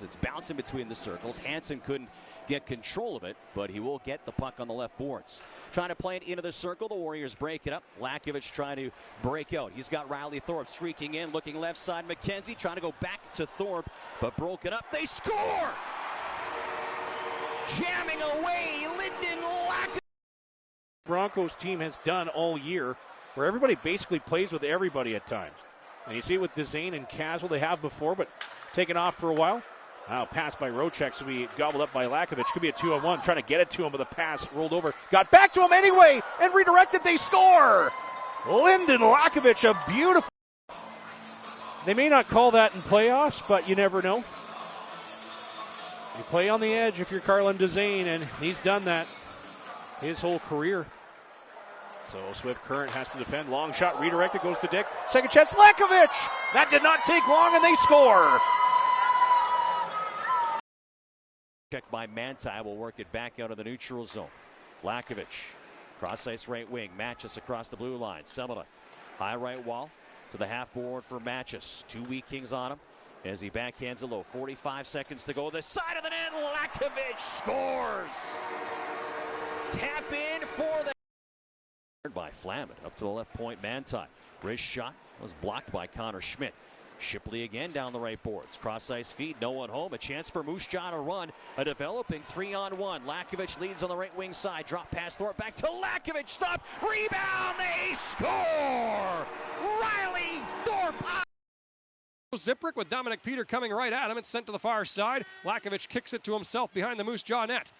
It's bouncing between the circles. Hansen couldn't get control of it, but he will get the puck on the left boards. Trying to play it into the circle. The Warriors break it up. Lakovic trying to break out. He's got Riley Thorpe streaking in, looking left side. McKenzie trying to go back to Thorpe, but broke it up. They score! Jamming away, Lynden Lakovic. Broncos team has done all year, where everybody basically plays with everybody at times. And you see it with Dzane and Caswell, they have before, but taken off for a while. Now pass by Rocek, so be gobbled up by Lakovic. Could be a 2-on-1, trying to get it to him, but the pass rolled over. Got back to him anyway, and redirected, they score! Lynden Lakovic, a beautiful... They may not call that in playoffs, but you never know. You play on the edge if you're Carlin Dzane, and he's done that his whole career. So Swift Current has to defend. Long shot redirected, goes to Dick. Second chance, Lakovic! That did not take long, and they score! Check by Manti will work it back out of the neutral zone. Lakovic, cross ice right wing, Matches across the blue line. Semenuk, high right wall to the half board for Matches. 2 weak Kings on him as he backhands it low. 45 seconds to go. The side of the net, Lakovic scores! Tap in for the... by Flamin up to the left point. Manti, wrist shot was blocked by Connor Schmidt. Shipley again down the right boards. Cross ice feed, no one home. A chance for Moose Jaw to run. A developing 3-on-1. Lakovic leads on the right wing side. Drop pass Thorpe back to Lakovic. Stop. Rebound. They score. Riley Thorpe. Ziprick with Dominic Peter coming right at him. It's sent to the far side. Lakovic kicks it to himself behind the Moose Jaw net.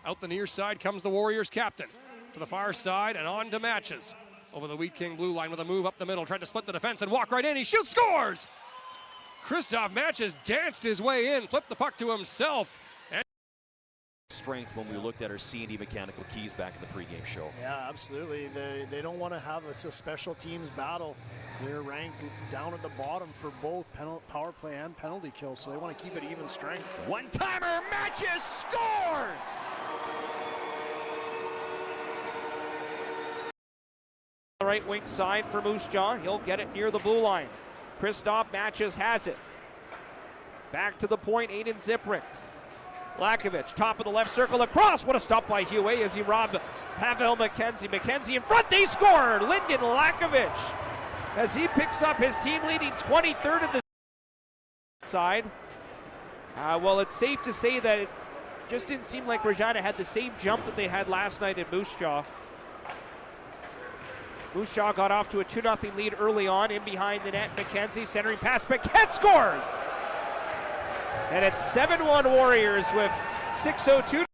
Out the near side comes the Warriors captain. To the far side and on to Matches. Over the Wheat King blue line with a move up the middle. Tried to split the defense and walk right in. He shoots, scores! Christoph Matches danced his way in, flipped the puck to himself. And strength when we looked at our C&D mechanical keys back in the pregame show. Yeah, absolutely. They don't want to have a special teams battle. They're ranked down at the bottom for both power play and penalty kills, so they want to keep it even strength. One-timer, Matches scores! Right wing side for Moose Jaw. He'll get it near the blue line. Christoph Matches has it. Back to the point, Aiden Ziprick. Lakovic, top of the left circle, across. What a stop by Huey as he robbed Pavel McKenzie. McKenzie in front, they score! Lynden Lakovic as he picks up his team leading 23rd of the side. Well, it's safe to say that it just didn't seem like Regina had the same jump that they had last night in Moose Jaw. Moose Jaw got off to a 2-0 lead early on. In behind the net, McKenzie centering pass. Paquette scores! And it's 7-1 Warriors with 6:02.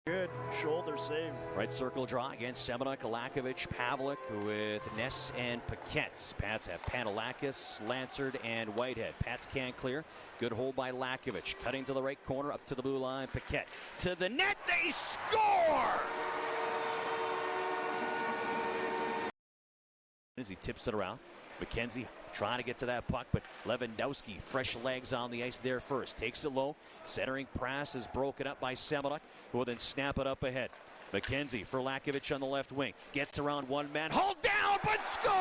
Good shoulder save. Right circle draw against Semenuk, Lakovic, Pavlik with Ness and Paquette. Pats have Pantelakis, Lansard, and Whitehead. Pats can't clear. Good hold by Lakovic. Cutting to the right corner, up to the blue line. Paquette to the net. They score! As he tips it around, McKenzie trying to get to that puck, but Lewandowski, fresh legs on the ice there first. Takes it low, centering pass is broken up by Semenuk, who will then snap it up ahead. McKenzie for Lakovic on the left wing. Gets around one man, hold down, but scores!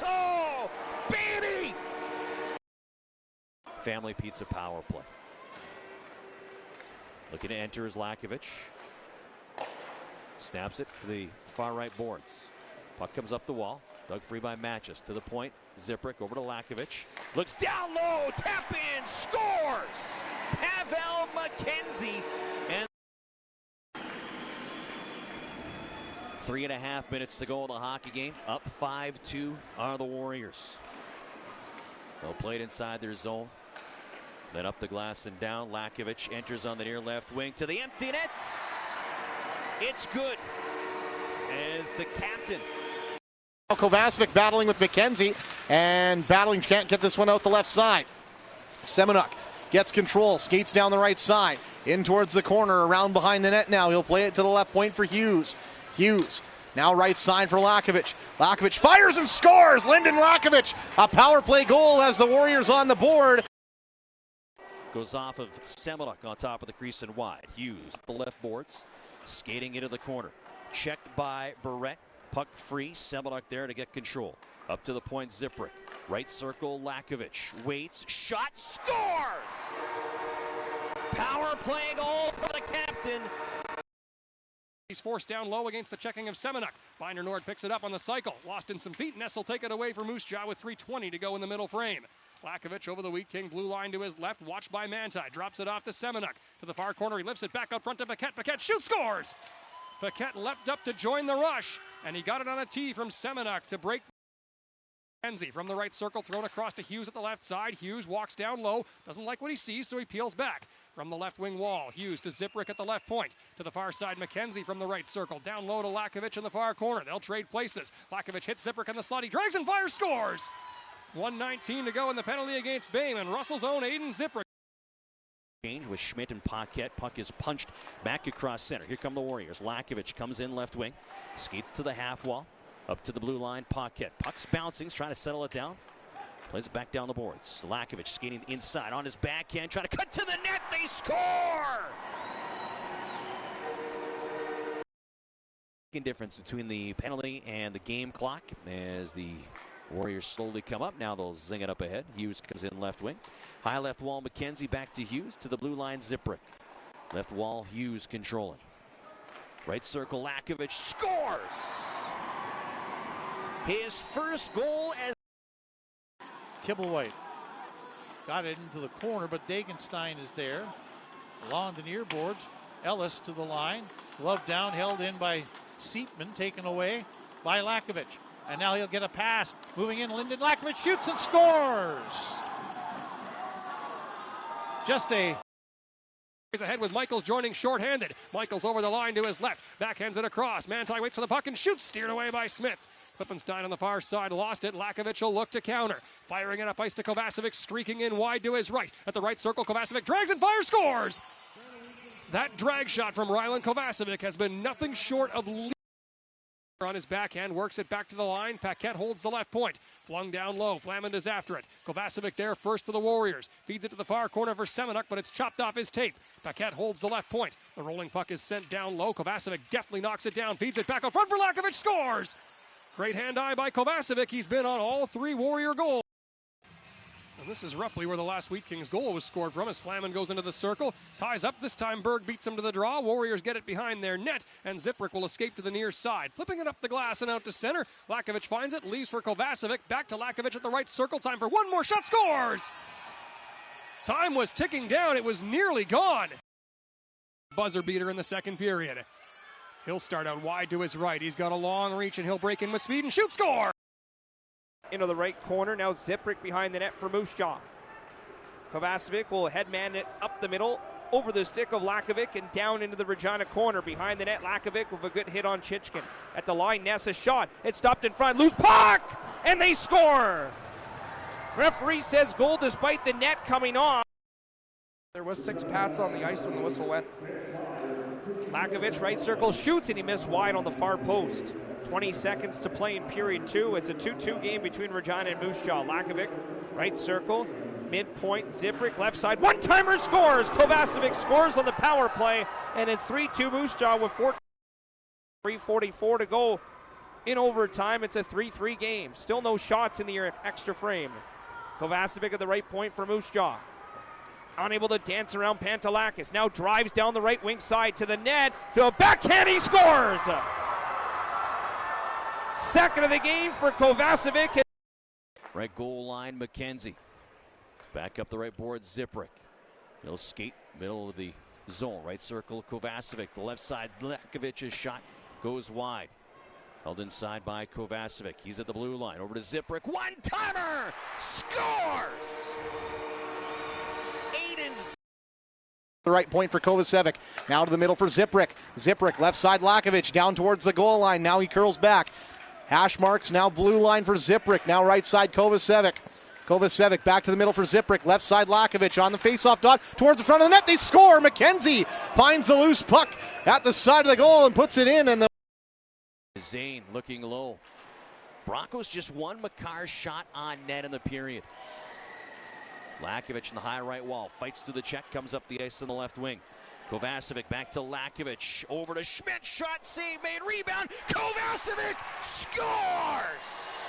Oh, baby! Family Pizza power play. Looking to enter is Lakovic. Snaps it for the far right boards. Puck comes up the wall. Dug free by Matches. To the point. Ziprick over to Lakovic. Looks down low. Tap in. Scores! Pavel McKenzie. And 3.5 minutes to go in the hockey game. Up 5-2 are the Warriors. They'll play it inside their zone. Then up the glass and down. Lakovic enters on the near left wing to the empty net. It's good. As the captain. Kovacevic battling with McKenzie and battling, can't get this one out the left side. Semenuk gets control, skates down the right side, in towards the corner, around behind the net now. He'll play it to the left point for Hughes. Hughes now right side for Lakovic. Lakovic fires and scores! Lynden Lakovic, a power play goal as the Warriors on the board. Goes off of Semenuk on top of the crease and wide. Hughes up the left boards, skating into the corner. Checked by Barrett. Puck free. Semenuk there to get control. Up to the point, Ziprick. Right circle, Lakovic waits, shot, scores! Power play goal for the captain. He's forced down low against the checking of Semenuk. Binder Nord picks it up on the cycle. Lost in some feet. Ness will take it away for Moose Jaw with 3:20 to go in the middle frame. Lakovic over the Wheat King blue line to his left, watched by Manti. Drops it off to Semenuk. To the far corner, he lifts it back up front to Paquette. Paquette shoots, scores! Paquette leapt up to join the rush, and he got it on a tee from Semenuk to break. McKenzie from the right circle, thrown across to Hughes at the left side. Hughes walks down low, doesn't like what he sees, so he peels back. From the left wing wall, Hughes to Ziprick at the left point. To the far side, McKenzie from the right circle. Down low to Lakovic in the far corner. They'll trade places. Lakovic hits Ziprick in the slot. He drags and fires, scores! 1:19 to go in the penalty against Bayman. Russell's own Aiden Ziprick. Change with Schmidt and Paquette. Puck is punched back across center. Here come the Warriors. Lakovic comes in left wing. Skates to the half wall. Up to the blue line, Paquette. Puck's bouncing, he's trying to settle it down. Plays it back down the boards. Lakovic skating inside on his backhand, trying to cut to the net. They score! Difference between the penalty and the game clock as the Warriors slowly come up. Now they'll zing it up ahead. Hughes comes in left wing. High left wall, McKenzie back to Hughes. To the blue line, Ziprick. Left wall, Hughes controlling. Right circle, Lakovic scores! His first goal as Kibblewhite got it into the corner, but Dagenstein is there. Along the near boards, Ellis to the line. Glove down, held in by Seepman, taken away by Lakovic. And now he'll get a pass. Moving in, Lynden Lakovic shoots and scores! Just a He's ahead with Michaels joining shorthanded. Michaels over the line to his left. Backhands it across. Manti waits for the puck and shoots. Steered away by Smith. Klippenstein on the far side lost it. Lakovic will look to counter. Firing it up ice to Kovacevic, streaking in wide to his right. At the right circle, Kovacevic drags and fires, scores! That drag shot from Rylan Kovacevic has been nothing short of on his backhand, works it back to the line. Paquette holds the left point. Flung down low. Flamand is after it. Kovacevic there first for the Warriors. Feeds it to the far corner for Semenuk, but it's chopped off his tape. Paquette holds the left point. The rolling puck is sent down low. Kovacevic deftly knocks it down. Feeds it back up front for Lakovic. Scores! Great hand-eye by Kovacevic. He's been on all three Warrior goals. And this is roughly where the last Wheat Kings goal was scored from as Flamand goes into the circle. Ties up. This time Berg beats him to the draw. Warriors get it behind their net, and Ziprick will escape to the near side. Flipping it up the glass and out to center. Lakovic finds it, leaves for Kovacevic. Back to Lakovic at the right circle. Time for one more shot. Scores! Time was ticking down. It was nearly gone. Buzzer beater in the second period. He'll start out wide to his right. He's got a long reach, and he'll break in with speed and shoot. Score! Into the right corner. Now Ziprick behind the net for Moose Jaw. Kovacevic will headman it up the middle, over the stick of Lakovic and down into the Regina corner. Behind the net, Lakovic with a good hit on Chichkin. At the line, Nessa shot. It's stopped in front. Loose puck! And they score! Referee says goal despite the net coming off. There was 6 pats on the ice when the whistle went. Lakovic, right circle, shoots, and he missed wide on the far post. 20 seconds to play in period 2. It's a 2-2 game between Regina and Moose Jaw. Lakovic, right circle, midpoint, Ziprick, left side, one-timer scores! Kovacevic scores on the power play, and it's 3-2 Moose Jaw with 3:44 to go in overtime. It's a 3-3 game. Still no shots in the extra frame. Kovacevic at the right point for Moose Jaw. Unable to dance around Pantelakis. Now drives down the right wing side to the net. To a backhand, he scores! Second of the game for Kovacevic. Right goal line, McKenzie. Back up the right board, Ziprick. He'll skate middle of the zone. Right circle, Kovacevic. The left side, Lakovic's shot goes wide. Held inside by Kovacevic. He's at the blue line. Over to Ziprick. One-timer! Scores! The right point for Kovacevic. Now to the middle for Ziprick. Ziprick, left side Lakovic, down towards the goal line. Now he curls back. Hash marks, now blue line for Ziprick. Now right side Kovacevic. Kovacevic back to the middle for Ziprick. Left side Lakovic on the faceoff dot towards the front of the net. They score. McKenzie finds the loose puck at the side of the goal and puts it in. And the Zane looking low. Broncos just one Makar shot on net in the period. Lakovic in the high right wall, fights through the check, comes up the ice in the left wing. Kovacevic back to Lakovic, over to Schmidt, shot, save made, rebound, Kovacevic scores!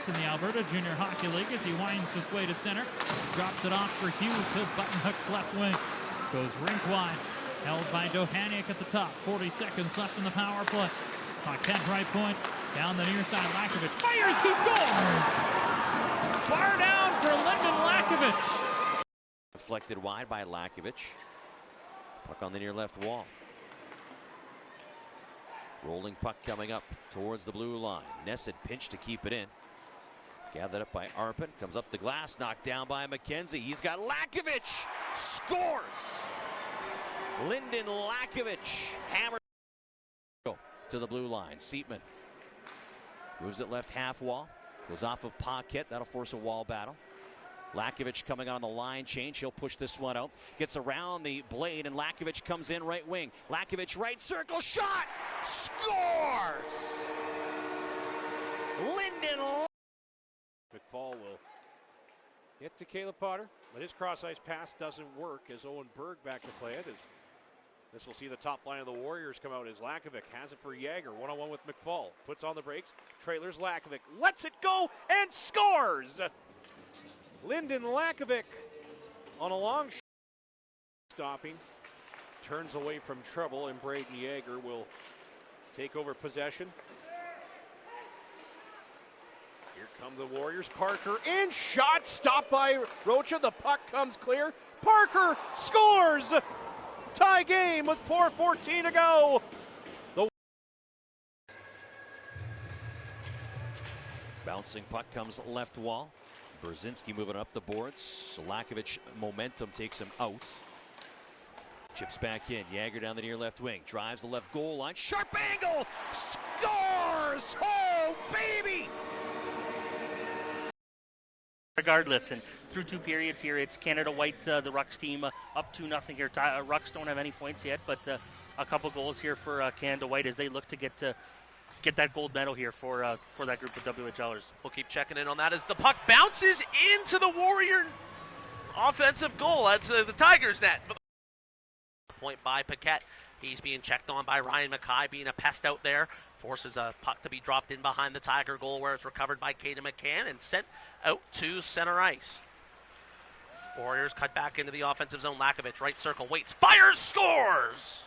in the Alberta Junior Hockey League as he winds his way to center. Drops it off for Hughes. He'll button hook left wing. Goes rink wide. Held by Dohaniak at the top. 40 seconds left in the power play. Paquette right point. Down the near side. Lakovic fires. He scores! Bar down for Lynden Lakovic. Deflected wide by Lakovic. Puck on the near left wall. Rolling puck coming up towards the blue line. Nessid pinched to keep it in. Gathered up by Arpin. Comes up the glass. Knocked down by McKenzie. He's got Lakovic. Scores! Lynden Lakovic hammered to the blue line. Seatman moves it left half wall. Goes off of Paquette. That'll force a wall battle. Lakovic coming on the line change. He'll push this one out. Gets around the blade, and Lakovic comes in right wing. Lakovic right circle shot. Scores! Lynden. McFall will get to Caleb Potter, but his cross-ice pass doesn't work as Owen Berg back to play it. This will see the top line of the Warriors come out as Lakovic has it for Jagger. One-on-one with McFall. Puts on the brakes. Trailers Lakovic. Lets it go and scores! Lynden Lakovic on a long shot. Stopping. Turns away from trouble, and Braden Jagger will take over possession. Here come the Warriors. Parker in. Shot stopped by Rocha. The puck comes clear. Parker scores! Tie game with 4:14 to go. Bouncing puck comes left wall. Brzezinski moving up the boards. Lakovic momentum takes him out. Chips back in. Jagger down the near left wing. Drives the left goal line. Sharp angle. Scores! Oh, baby! Regardless, and through two periods here, it's Canada White, the Rucks team, up 2-0 here. Rucks don't have any points yet, but a couple goals here for Canada White as they look to get that gold medal here for that group of WHLers. We'll keep checking in on that as the puck bounces into the Warrior offensive goal. That's the Tigers' net. Point by Paquette. He's being checked on by Ryan Mackay, being a pest out there. Forces a puck to be dropped in behind the Tiger goal where it's recovered by Kaden McCann and sent out to center ice. Warriors cut back into the offensive zone. Lakovic, right circle, waits, fires, scores!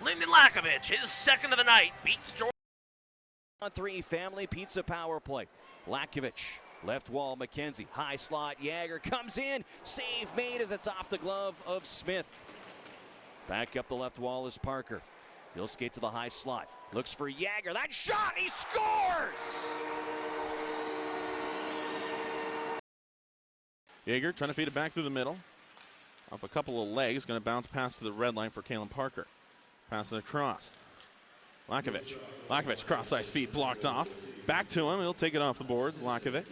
Lynden Lakovic, his second of the night, beats Georgia. On 3 family pizza power play. Lakovic, left wall, McKenzie, high slot, Jagger comes in. Save made as it's off the glove of Smith. Back up the left wall is Parker. He'll skate to the high slot. Looks for Jagger. That shot, he scores! Jagger trying to feed it back through the middle. Off a couple of legs. Going to bounce past to the red line for Kalen Parker. Pass it across. Lakovic. Lakovic, cross-ice feet blocked off. Back to him. He'll take it off the boards. Lakovic.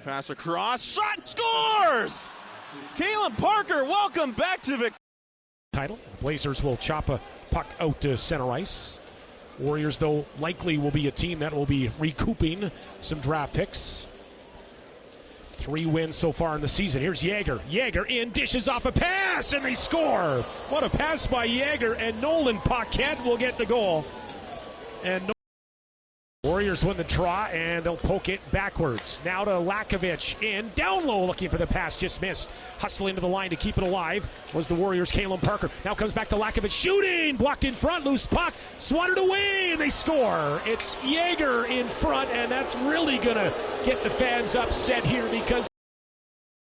Pass across. Shot, scores! Kalen Parker, welcome back to Victoria. Title. Blazers will chop a puck out to center ice. Warriors, though, likely will be a team that will be recouping some draft picks. 3 wins so far in the season. Here's Jagger. Jagger in, dishes off a pass, and they score. What a pass by Jagger, and Nolan Paquette will get the goal. And Warriors win the draw, and they'll poke it backwards. Now to Lakovic in, down low, looking for the pass, just missed. Hustling to the line to keep it alive was the Warriors' Kalen Parker. Now comes back to Lakovic, shooting, blocked in front, loose puck, swatted away, and they score. It's Jagger in front, and that's really going to get the fans upset here because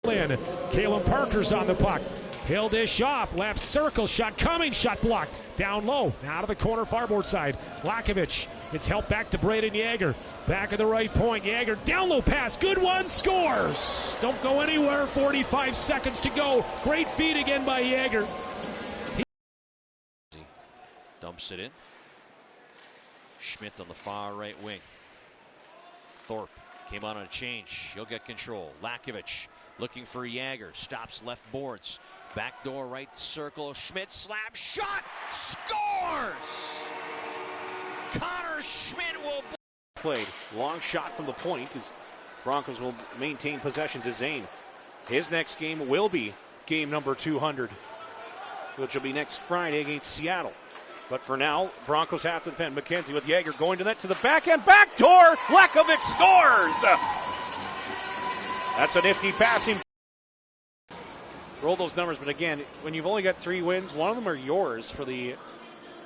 Kalen Parker's on the puck. He'll dish off, left circle shot coming, shot blocked, down low, out of the corner, farboard side. Lakovic, it's helped back to Braden Jagger, back at the right point. Jagger, down low pass, good one, scores. Don't go anywhere, 45 seconds to go. Great feed again by Jagger. Dumps it in. Schmidt on the far right wing. Thorpe came on a change. He'll get control. Lakovic looking for Jagger. Stops left boards. Backdoor right circle. Schmidt slap shot. Scores! Connor Schmidt will played. Long shot from the point as Broncos will maintain possession to Zane. His next game will be game number 200, which will be next Friday against Seattle. But for now, Broncos have to defend. McKenzie with Yager going to net to the backhand. Backdoor! Lakovic scores! That's a nifty passing. Roll those numbers, but again, when you've only got 3 wins, one of them are yours for the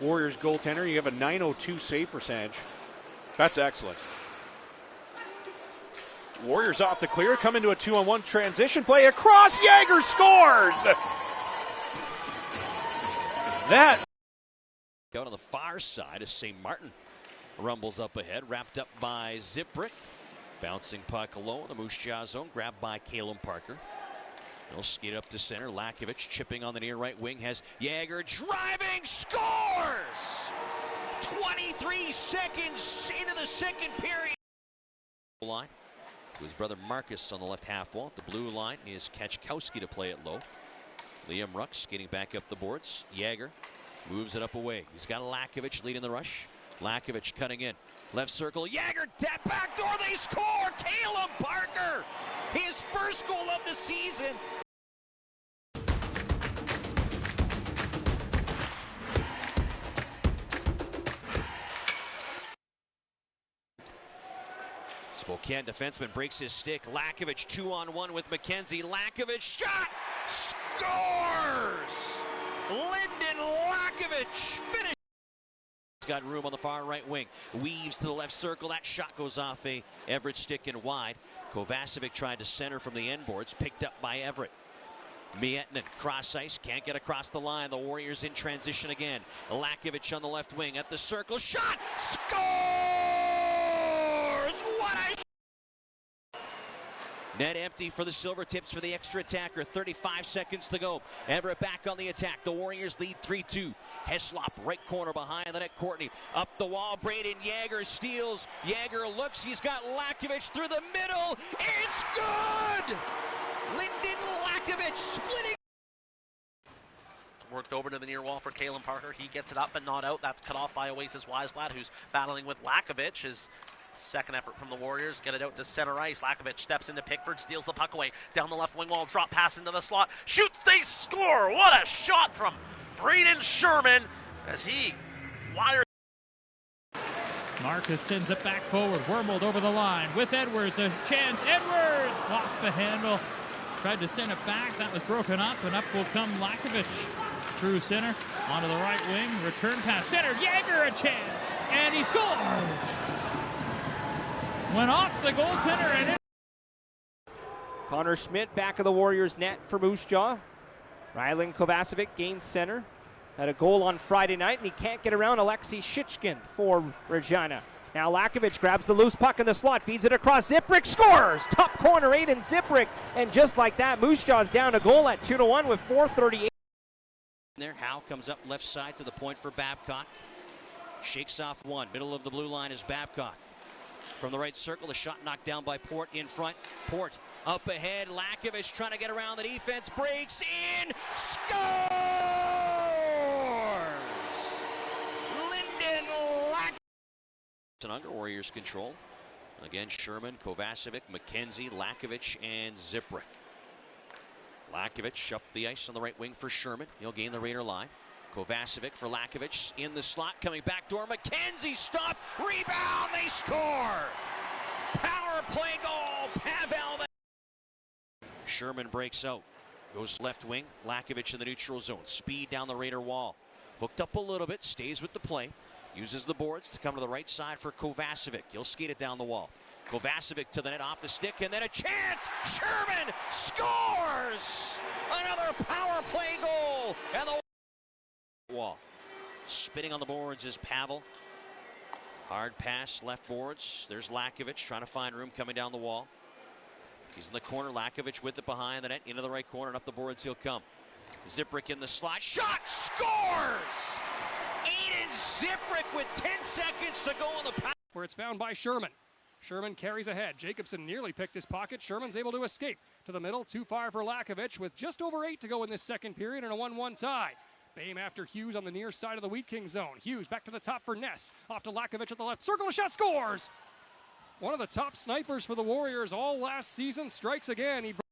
Warriors goaltender. You have a .902 save percentage. That's excellent. Warriors off the clear, come into a 2-on-1 transition play across. Yager scores! That. Out on the far side as St. Martin rumbles up ahead, wrapped up by Ziprick. Bouncing puck low in the Moose Jaw zone, grabbed by Caleb Parker. He'll skate up to center. Lakovic chipping on the near right wing, has Yager driving, scores! 23 seconds into the second period. Line to his brother Marcus on the left half wall. At the blue line is Kachkowski to play it low. Liam Ruck skating back up the boards. Yager moves it up away. He's got Lakovic leading the rush. Lakovic cutting in. Left circle. Yager, back door, they score! Caleb Parker! His first goal of the season. Spokane defenseman breaks his stick. Lakovic 2-on-1 with McKenzie. Lakovic shot! Scores! Lynden Lakovic finished. He's got room on the far right wing. Weaves to the left circle. That shot goes off a Everett stick and wide. Kovacevic tried to center from the end boards. Picked up by Everett. Miettinen cross ice. Can't get across the line. The Warriors in transition again. Lakovic on the left wing at the circle. Shot! Scores! What a net empty for the Silver Tips for the extra attacker. 35 seconds to go. Everett back on the attack. The Warriors lead 3-2. Heslop right corner behind the net. Courtney up the wall. Braden Yager steals. Yager looks. He's got Lakovic through the middle. It's good! Lynden Lakovic splitting. Worked over to the near wall for Caleb Parker. He gets it up and not out. That's cut off by Oasis Weisblad, who's battling with Lakovic. His second effort from the Warriors. Get it out to center ice. Lakovic steps into Pickford, steals the puck away. Down the left wing wall, drop pass into the slot. Shoots, they score! What a shot from Braden Sherman as he wires. Marcus sends it back forward. Wormold over the line with Edwards. A chance. Edwards lost the handle. Tried to send it back. That was broken up, and up will come Lakovic through center. Onto the right wing. Return pass. Center. Yager a chance. And he scores. Went off the goaltender and in. Connor Schmidt back of the Warriors net for Moose Jaw. Rylan Kovacevic gains center. Had a goal on Friday night, and he can't get around Alexei Shishkin for Regina. Now Lakovic grabs the loose puck in the slot, feeds it across. Ziprick scores! Top corner, Aiden Ziprick. And just like that, Moose Jaw's down a goal at 2-1 with 4:38. There, Howe comes up left side to the point for Babcock. Shakes off one. Middle of the blue line is Babcock. From the right circle, the shot knocked down by Port in front. Port up ahead. Lakovic trying to get around the defense. Breaks in. Scores! Lynden Lakovic. Under Warriors control. Again, Sherman, Kovacevic, McKenzie, Lakovic, and Ziprick. Lakovic up the ice on the right wing for Sherman. He'll gain the Raider line. Kovacevic for Lakovic in the slot, coming back door. McKenzie stop, rebound, they score! Power play goal, Pavel. Sherman breaks out, goes left wing. Lakovic in the neutral zone, speed down the Raider wall. Hooked up a little bit, stays with the play. Uses the boards to come to the right side for Kovacevic. He'll skate it down the wall. Kovacevic to the net off the stick, and then a chance! Sherman scores! Another power play goal! And the wall. Spitting on the boards is Pavel. Hard pass, left boards. There's Lakovic trying to find room coming down the wall. He's in the corner. Lakovic with it behind the net. Into the right corner and up the boards he'll come. Ziprick in the slot. Shot! Scores! Aiden Ziprick with 10 seconds to go on the power. Where it's found by Sherman. Sherman carries ahead. Jacobson nearly picked his pocket. Sherman's able to escape to the middle. Too far for Lakovic with just over 8 to go in this second period and a 1-1 tie. Bame after Hughes on the near side of the Wheat King zone. Hughes back to the top for Ness. Off to Lakovic at the left circle. A shot, scores! One of the top snipers for the Warriors all last season strikes again. He